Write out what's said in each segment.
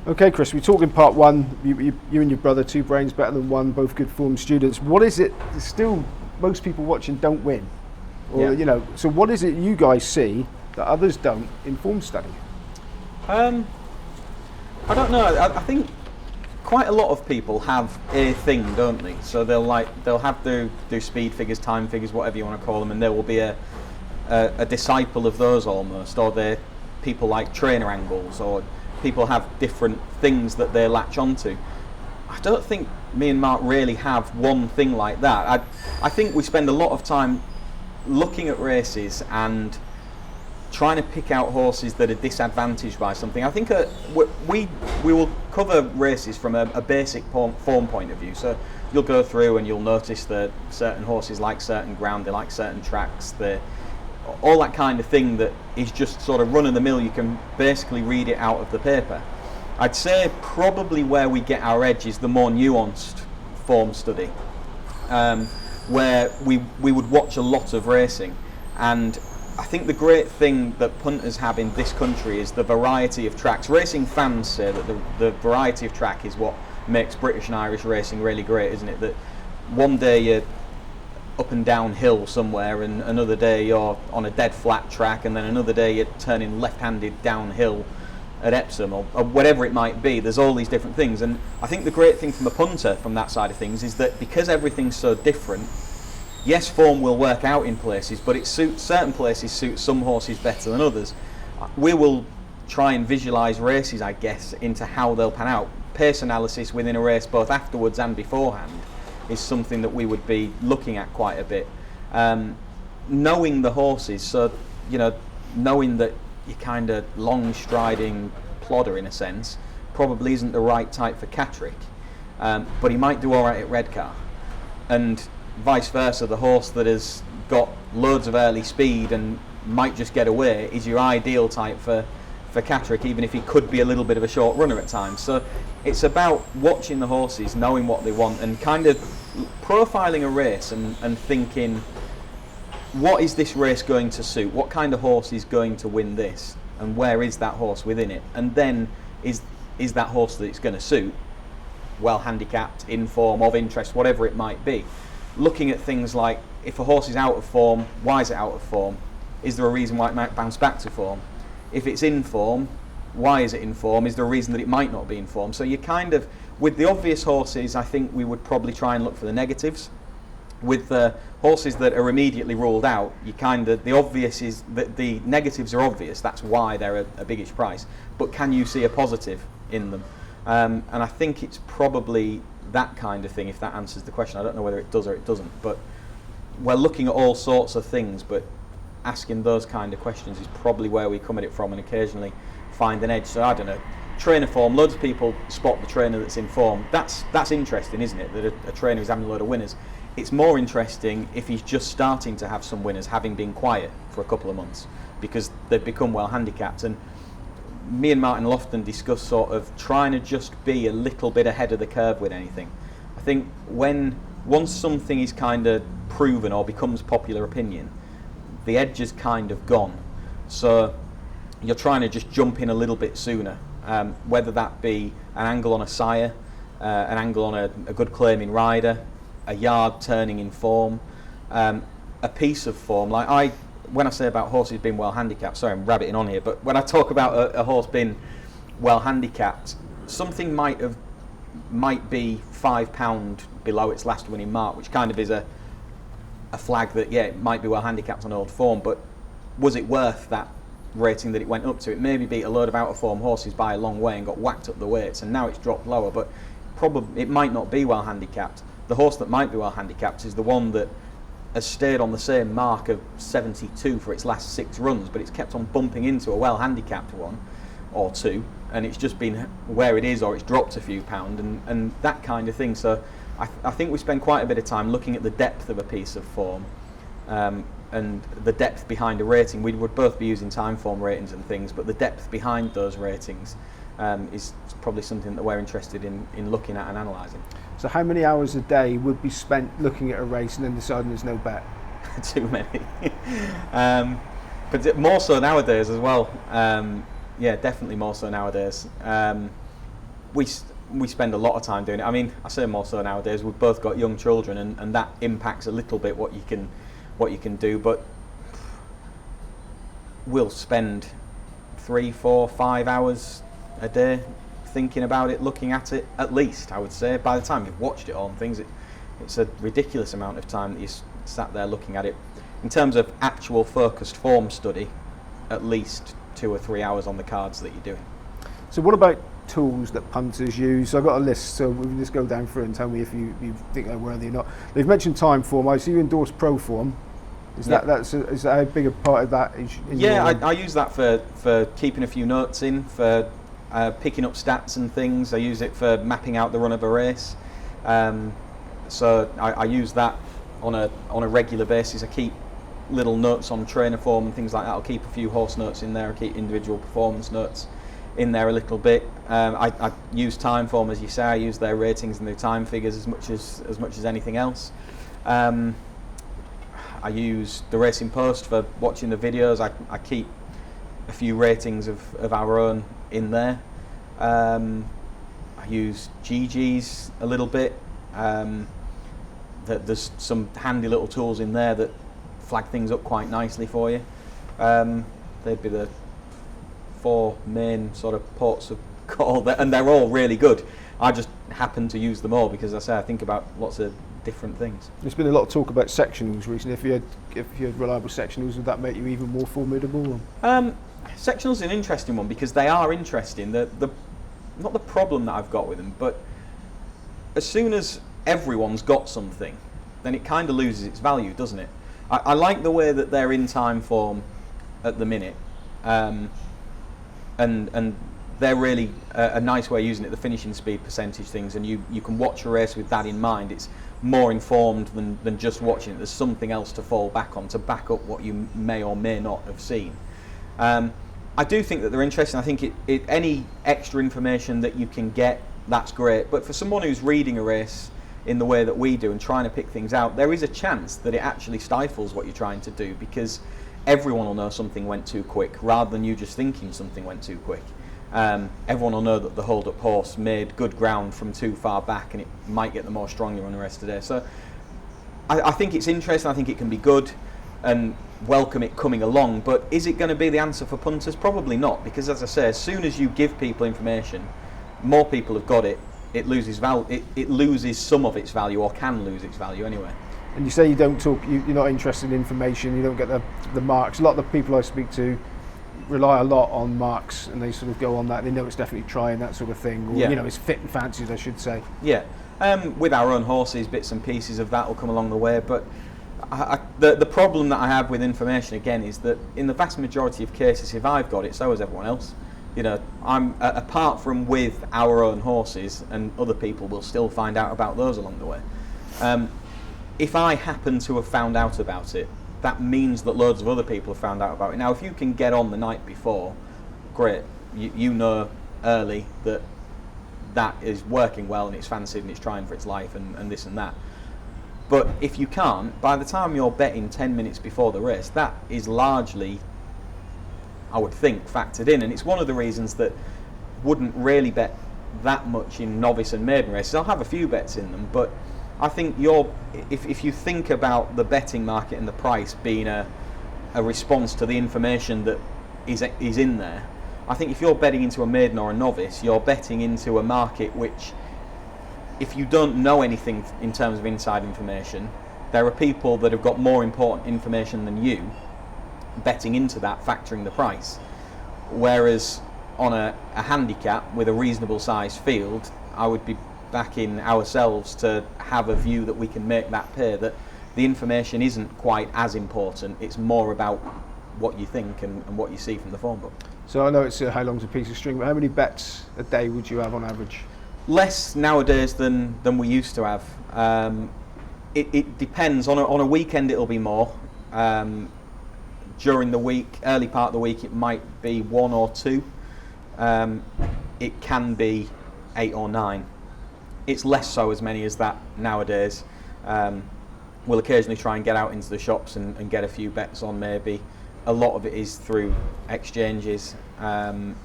Okay, Chris, we talked in part one, you and your brother, two brains better than one, both good form students. What is it, still, most people watching don't win? Or, so what is it you guys see that others don't in form study? I don't know, I think quite a lot of people have a thing, don't they? So they'll have to do speed figures, time figures, whatever you want to call them, and there will be a disciple of those almost, or they're people like trainer angles, or people have different things that they latch onto. I don't think me and Mark really have one thing like that. I think we spend a lot of time looking at races and trying to pick out horses that are disadvantaged by something. I think we will cover races from a basic form point of view. So you'll go through and you'll notice that certain horses like certain ground, they like certain tracks, all that kind of thing that is just sort of run-of-the-mill. You can basically read it out of the paper. I'd say probably where we get our edge is the more nuanced form study, where we would watch a lot of racing. And I think the great thing that punters have in this country is the variety of tracks. Racing fans say that the variety of track is what makes British and Irish racing really great, isn't it? That one day you're up and down hill somewhere, and another day you're on a dead flat track, and then another day you're turning left-handed downhill at Epsom, or whatever it might be. There's all these different things, and I think the great thing from a punter from that side of things is that because everything's so different, yes, form will work out in places, but it suits certain places, suits some horses better than others. We will try and visualise races, I guess, into how they'll pan out. Pace analysis within a race, both afterwards and beforehand, is something that we would be looking at quite a bit. Knowing the horses, so knowing that your kind of long striding plodder in a sense probably isn't the right type for Catterick, but he might do alright at Redcar, and vice versa, the horse that has got loads of early speed and might just get away is your ideal type for Catterick, even if he could be a little bit of a short runner at times. So it's about watching the horses, knowing what they want, and kind of profiling a race and thinking, what is this race going to suit? What kind of horse is going to win this? And where is that horse within it? And then is that horse that it's going to suit well handicapped, in form, of interest, whatever it might be? Looking at things like, if a horse is out of form, why is it out of form? Is there a reason why it might bounce back to form? If it's in form, why is it in form? Is there a reason that it might not be in form? So you kind of, with the obvious horses, I think we would probably try and look for the negatives. With the horses that are immediately ruled out, the obvious is that the negatives are obvious, that's why they're a biggish price. But can you see a positive in them? And I think it's probably that kind of thing, if that answers the question. I don't know whether it does or it doesn't, but we're looking at all sorts of things, but asking those kind of questions is probably where we come at it from, and occasionally find an edge. So I don't know, trainer form, loads of people spot the trainer that's in form. That's interesting, isn't it, that a trainer is having a load of winners. It's more interesting if he's just starting to have some winners, having been quiet for a couple of months, because they've become well handicapped. And me and Martin will often discuss sort of trying to just be a little bit ahead of the curve with anything. I think once something is kind of proven or becomes popular opinion, the edge is kind of gone. So you're trying to just jump in a little bit sooner, whether that be an angle on a sire, an angle on a good claiming rider, a yard turning in form, a piece of form. Like when I say about horses being well handicapped, sorry I'm rabbiting on here, but when I talk about a horse being well handicapped, something might be £5 below its last winning mark, which kind of is a flag that, yeah, it might be well handicapped on old form, but was it worth that rating that it went up to? It maybe beat a load of out of form horses by a long way and got whacked up the weights, and now it's dropped lower, but probably it might not be well handicapped. The horse that might be well handicapped is the one that has stayed on the same mark of 72 for its last 6 runs, but it's kept on bumping into a well handicapped one or two, and it's just been where it is, or it's dropped a few pound, and that kind of thing. So I think we spend quite a bit of time looking at the depth of a piece of form, and the depth behind a rating. We would both be using Timeform ratings and things, but the depth behind those ratings is probably something that we're interested in looking at and analysing. So how many hours a day would be spent looking at a race and then deciding there's no bet? Too many. But more so nowadays as well. Yeah, definitely more so nowadays. we spend a lot of time doing it. I mean, I say more so nowadays. We've both got young children, and that impacts a little bit what you can do. But we'll spend 3, 4, 5 hours a day thinking about it, looking at it. At least, I would say. By the time you've watched it all and things, it's a ridiculous amount of time that you sat there looking at it. In terms of actual focused form study, at least 2 or 3 hours on the cards that you're doing. So what about tools that punters use? So I've got a list, so we can just go down through it and tell me if you think they're worthy or not. They've mentioned Timeform. I see you endorse Proform. Is that a bigger part of that? I use that for keeping a few notes in, for picking up stats and things. I use it for mapping out the run of a race. So I use that on a regular basis. I keep little notes on trainer form and things like that. I'll keep a few horse notes in there. I'll keep individual performance notes in there a little bit. I use Timeform, as you say. I use their ratings and their time figures as much as anything else. I use the Racing Post for watching the videos. I keep a few ratings of our own in there. I use GG's a little bit. There's some handy little tools in there that flag things up quite nicely for you. They'd be the 4 main sort of ports of call, and they're all really good. I just happen to use them all because, as I say, I think about lots of different things. There's been a lot of talk about sectionals recently. If you had reliable sectionals, would that make you even more formidable? Sectionals is an interesting one because they are interesting. Not the problem that I've got with them, but as soon as everyone's got something, then it kind of loses its value, doesn't it? I like the way that they're in Timeform at the minute, and they're really a nice way of using it, the finishing speed percentage things, and you can watch a race with that in mind. It's more informed than just watching it. There's something else to fall back on to back up what you may or may not have seen. I do think that they're interesting. I think any extra information that you can get, that's great. But for someone who's reading a race in the way that we do and trying to pick things out, there is a chance that it actually stifles what you're trying to do, because everyone will know something went too quick rather than you just thinking something went too quick. Everyone will know that the hold-up horse made good ground from too far back, and it might get the more strongly on the rest today. So I think it's interesting. I think it can be good and welcome it coming along, but is it going to be the answer for punters? Probably not, because as I say, as soon as you give people information, more people have got it, it loses value. It loses some of its value, or can lose its value anyway. And you say you don't talk, you're not interested in information, you don't get the marks. A lot of the people I speak to rely a lot on marks, and they sort of go on that. They know it's definitely trying, that sort of thing, or it's fit and fancied, I should say. Yeah, with our own horses, bits and pieces of that will come along the way. But the problem that I have with information again is that in the vast majority of cases, if I've got it, so has everyone else. You know, I'm apart from with our own horses, and other people will still find out about those along the way. If I happen to have found out about it, that means that loads of other people have found out about it. Now, if you can get on the night before, great. You know early that that is working well and it's fancied and it's trying for its life and this and that. But if you can't, by the time you're betting 10 minutes before the race, that is largely, I would think, factored in. And it's one of the reasons that wouldn't really bet that much in novice and maiden races. I'll have a few bets in them, but I think if you think about the betting market and the price being a response to the information that is in there, I think if you're betting into a maiden or a novice, you're betting into a market which, if you don't know anything in terms of inside information, there are people that have got more important information than you betting into that, factoring the price. Whereas on a handicap with a reasonable sized field, I would be backing ourselves to have a view that we can make that pay, that the information isn't quite as important, it's more about what you think and what you see from the form book. So I know it's how long's a piece of string, but how many bets a day would you have on average? Less nowadays than we used to have. It depends. On a weekend it'll be more. During the week, early part of the week, it might be 1 or 2. It can be 8 or 9. It's less so as many as that nowadays. We'll occasionally try and get out into the shops and get a few bets on maybe. A lot of it is through exchanges, and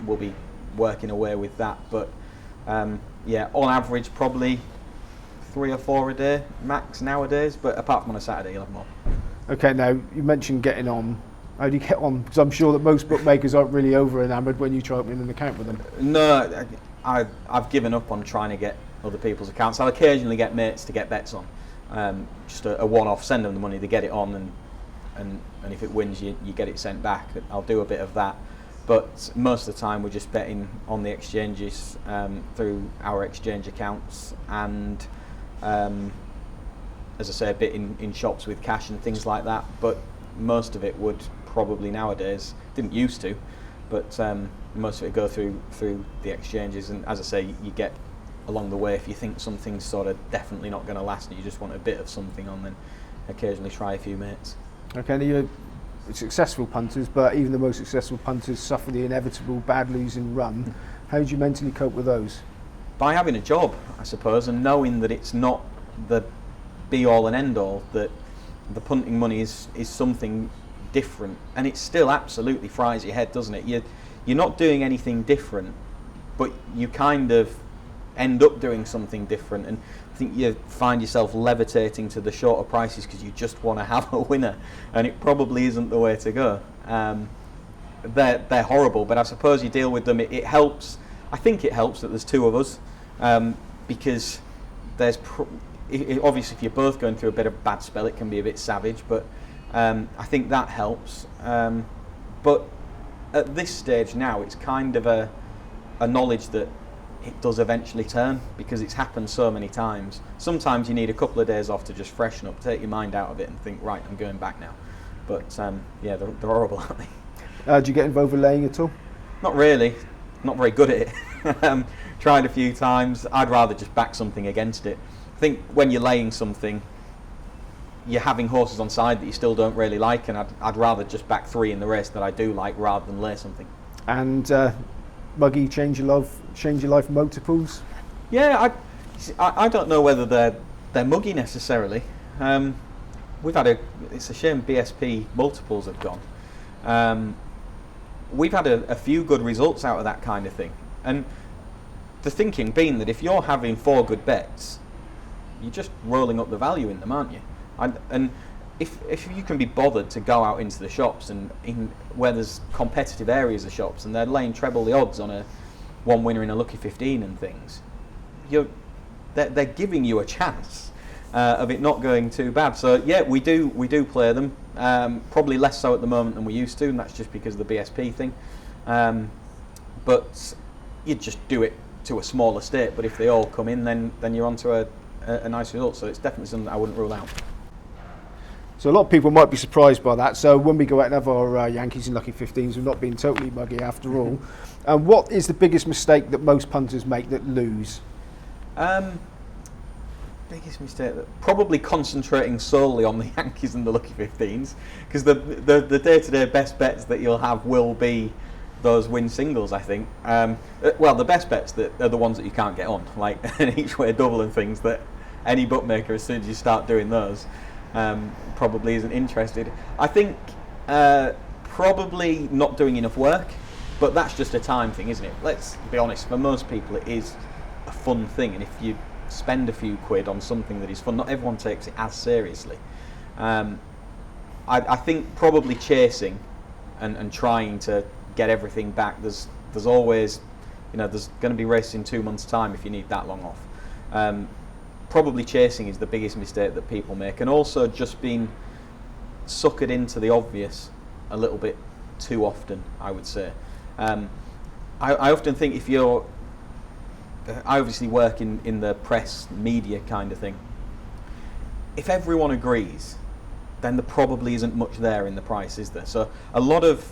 we'll be working away with that. But yeah, on average, probably 3 or 4 a day max nowadays. But apart from on a Saturday, you'll have more. Okay, now you mentioned getting on. How do you get on? Because I'm sure that most bookmakers aren't really over enamoured when you try opening an account with them. No, I've given up on trying to get other people's accounts. I'll occasionally get mates to get bets on, just a one-off. Send them the money, they get it on, and if it wins, you get it sent back. I'll do a bit of that, but most of the time we're just betting on the exchanges through our exchange accounts, and as I say, a bit in shops with cash and things like that. But most of it would probably nowadays, didn't used to, but most of it go through the exchanges. And as I say, you get along the way, if you think something's sort of definitely not going to last and you just want a bit of something on, then occasionally try a few mates. Okay, now you're successful punters, but even the most successful punters suffer the inevitable bad losing run. How do you mentally cope with those? By having a job, I suppose, and knowing that it's not the be all and end all, that the punting money is something different, and it still absolutely fries your head, doesn't it? You're not doing anything different, but you kind of end up doing something different, and I think you find yourself levitating to the shorter prices because you just want to have a winner, and it probably isn't the way to go. They're horrible, but I suppose you deal with them. It helps. I think it helps that there's 2 of us, because there's obviously if you're both going through a bit of a bad spell, it can be a bit savage, but I think that helps. But at this stage now, it's kind of a knowledge that it does eventually turn, because it's happened so many times. Sometimes you need a couple of days off to just freshen up, take your mind out of it, and think, right, I'm going back now. But yeah, they're horrible, aren't they? Do you get involved with laying at all? Not really. Not very good at it. Tried a few times. I'd rather just back something against it. I think when you're laying something, you're having horses on side that you still don't really like, and I'd rather just back 3 in the race that I do like rather than lay something. And Muggy, change your life multiples? Yeah, I don't know whether they're muggy necessarily. We've had it's a shame BSP multiples have gone. We've had a few good results out of that kind of thing, and the thinking being that if you're having 4 good bets, you're just rolling up the value in them, aren't you? And if you can be bothered to go out into the shops and where there's competitive areas of shops and they're laying treble the odds on a 1 winner in a lucky 15 and things, they're giving you a chance of it not going too bad. So yeah, we do play them. Probably less so at the moment than we used to, and that's just because of the BSP thing. But you just do it to a smaller state. But if they all come in, then you're onto a nice result. So it's definitely something that I wouldn't rule out. So a lot of people might be surprised by that. So when we go out and have our Yankees and Lucky 15s, we're not being totally muggy after all. And what is the biggest mistake that most punters make that lose? Biggest mistake, probably concentrating solely on the Yankees and the Lucky 15s, because the day-to-day best bets that you'll have will be those win singles, I think. Well, the best bets that are the ones that you can't get on, like an each-way double and things that any bookmaker, as soon as you start doing those, probably isn't interested. I think probably not doing enough work, but that's just a time thing, isn't it? Let's be honest, for most people it is a fun thing, and if you spend a few quid on something that is fun, not everyone takes it as seriously. I think probably chasing and trying to get everything back, there's always, there's going to be races in 2 months' time if you need that long off. Probably chasing is the biggest mistake that people make, and also just being suckered into the obvious a little bit too often, I would say. I often think if you're, I obviously work in the press media kind of thing. If everyone agrees, then there probably isn't much there in the price, is there? So a lot of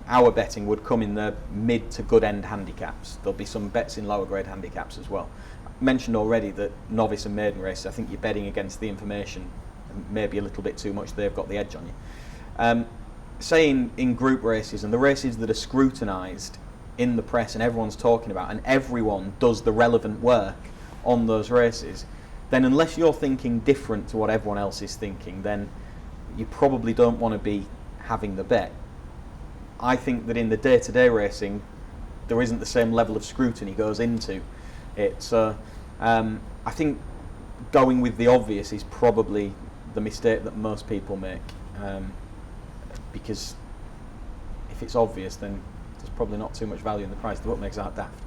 our betting would come in the mid to good end handicaps. There'll be some bets in lower grade handicaps as well. Mentioned already that novice and maiden races, I think you're betting against the information, maybe a little bit too much. They've got the edge on you. Say in group races and the races that are scrutinised in the press and everyone's talking about, and everyone does the relevant work on those races, then unless you're thinking different to what everyone else is thinking, then you probably don't want to be having the bet. I think that in the day-to-day racing, there isn't the same level of scrutiny goes into it. So I think going with the obvious is probably the mistake that most people make, because if it's obvious, then there's probably not too much value in the price. The book makes that daft.